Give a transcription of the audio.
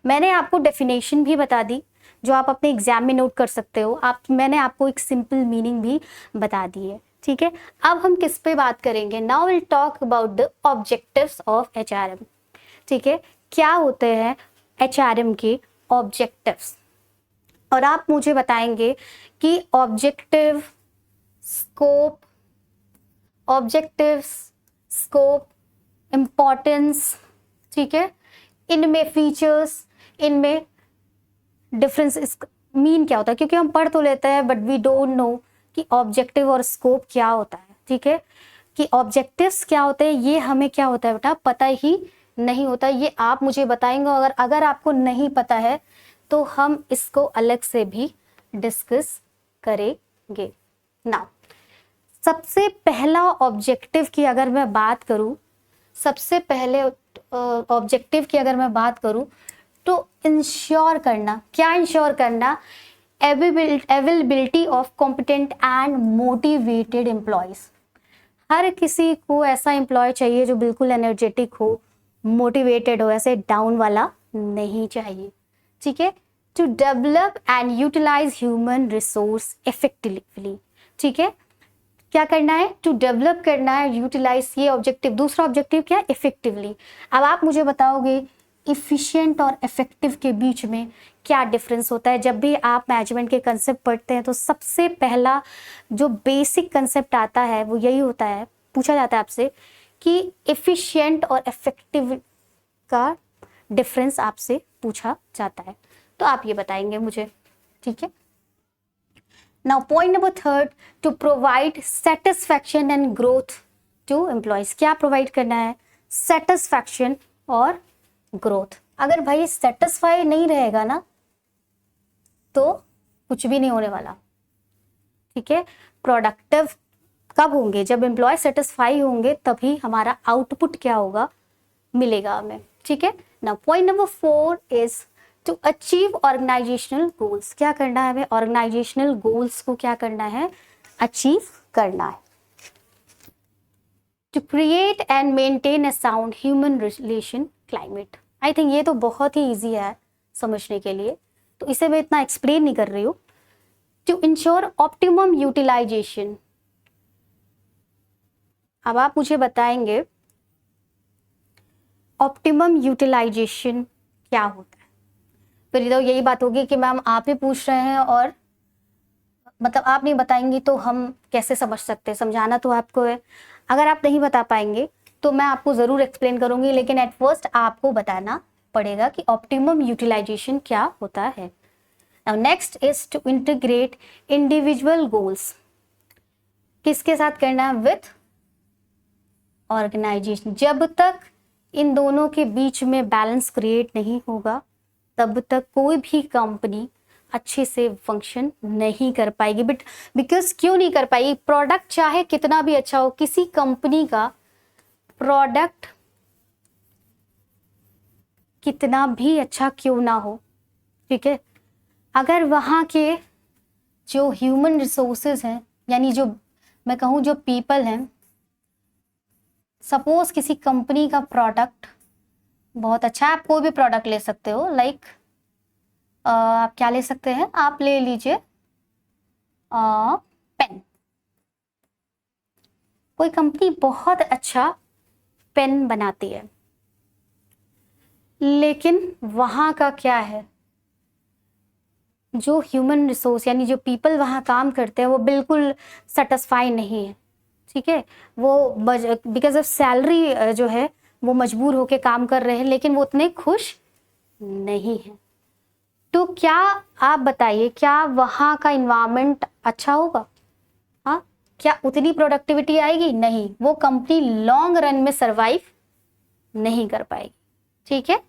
मैंने आपको डेफिनेशन भी बता दी जो आप अपने एग्जाम में नोट कर सकते हो। मैंने आपको एक सिंपल मीनिंग भी बता दी है, ठीक है। अब हम किस पे बात करेंगे? Now will talk about the objectives of HRM, ठीक है। क्या होते हैं एचआरएम के ऑब्जेक्टिव्स, और आप मुझे बताएंगे कि ऑब्जेक्टिव्स, स्कोप, इम्पोर्टेंस, ठीक है, इनमें फीचर्स, इनमें डिफरेंस, मीन क्या होता है, क्योंकि हम पढ़ तो लेते हैं बट वी डोंट नो कि ऑब्जेक्टिव और स्कोप क्या होता है, ठीक है। कि ऑब्जेक्टिव्स क्या होते हैं ये हमें क्या होता है बेटा पता ही नहीं होता, ये आप मुझे बताएंगे। अगर आपको नहीं पता है तो हम इसको अलग से भी डिस्कस करेंगे। नाउ सबसे पहला ऑब्जेक्टिव की अगर मैं बात करूं, सबसे पहले ऑब्जेक्टिव की अगर मैं बात करूं तो इंश्योर करना, क्या इंश्योर करना? Availability of competent and motivated employees. हर किसी को ऐसा एम्प्लॉय चाहिए जो बिल्कुल एनर्जेटिक हो, मोटिवेटेड हो, ऐसे डाउन वाला नहीं चाहिए, ठीक है। To develop and utilise human resource effectively, ठीक है। क्या करना है? टू डेवलप करना है, यूटिलाइज, ये ऑब्जेक्टिव। दूसरा ऑब्जेक्टिव क्या है? इफेक्टिवली। अब आप मुझे बताओगे इफिशिएंट और इफेक्टिव के बीच में क्या डिफरेंस होता है? जब भी आप मैनेजमेंट के कंसेप्ट पढ़ते हैं तो सबसे पहला जो बेसिक कंसेप्ट आता है वो यही होता है, पूछा जाता है आपसे कि इफिशिएंट और इफेक्टिव का डिफरेंस आपसे पूछा जाता है, तो आप ये बताएंगे मुझे, ठीक है। Now point number third, to provide satisfaction and growth to employees। क्या प्रोवाइड करना है? सेटिस्फैक्शन और ग्रोथ। अगर भाई सेटिस्फाई नहीं रहेगा ना तो कुछ भी नहीं होने वाला, ठीक है। प्रोडक्टिव कब होंगे? जब एम्प्लॉय सेटिस्फाई होंगे तभी हमारा आउटपुट क्या होगा, मिलेगा हमें, ठीक है ना। Point number 4 is to achieve organisational goals. क्या करना है हमें? ऑर्गेनाइजेशनल गोल्स को क्या करना है? अचीव करना है। To create and maintain a sound human relation climate. I think ये तो बहुत ही ईजी है समझने के लिए, तो इसे मैं इतना एक्सप्लेन नहीं कर रही हूँ। To ensure optimum utilisation. अब आप मुझे बताएंगे ऑप्टिमम यूटिलाइजेशन क्या होता है? फिर तो यही बात होगी कि मैम आप ही पूछ रहे हैं और मतलब आप नहीं बताएंगी तो हम कैसे समझ सकते हैं? समझाना तो आपको है। अगर आप नहीं बता पाएंगे तो मैं आपको ज़रूर एक्सप्लेन करूंगी, लेकिन एट फर्स्ट आपको बताना पड़ेगा कि ऑप्टिमम यूटिलाइजेशन क्या होता है। Now next is to integrate individual goals. किसके साथ करना है? With organisation. जब तक इन दोनों के बीच में बैलेंस क्रिएट नहीं होगा तब तक कोई भी कंपनी अच्छे से फंक्शन नहीं कर पाएगी। बट बिकॉज क्यों नहीं कर पाएगी? प्रोडक्ट चाहे कितना भी अच्छा हो, किसी कंपनी का प्रोडक्ट कितना भी अच्छा क्यों ना हो, ठीक है, अगर वहाँ के जो ह्यूमन रिसोर्सेज हैं, यानी जो मैं कहूँ जो पीपल हैं, सपोज किसी कंपनी का प्रोडक्ट बहुत अच्छा है, आप कोई भी प्रोडक्ट ले सकते हो, लाइक आप क्या ले सकते हैं? आप ले लीजिए पेन। कोई कंपनी बहुत अच्छा पेन बनाती है, लेकिन वहाँ का क्या है, जो ह्यूमन रिसोर्स यानी जो पीपल वहाँ काम करते हैं वो बिल्कुल सेटिस्फाई नहीं है, ठीक है। वो बिकॉज ऑफ सैलरी जो है वो मजबूर होके काम कर रहे हैं, लेकिन वो उतने खुश नहीं है। तो क्या आप बताइए, क्या वहाँ का इन्वायरमेंट अच्छा होगा? हाँ, क्या उतनी प्रोडक्टिविटी आएगी? नहीं, वो कंपनी लॉन्ग रन में सरवाइव नहीं कर पाएगी, ठीक है।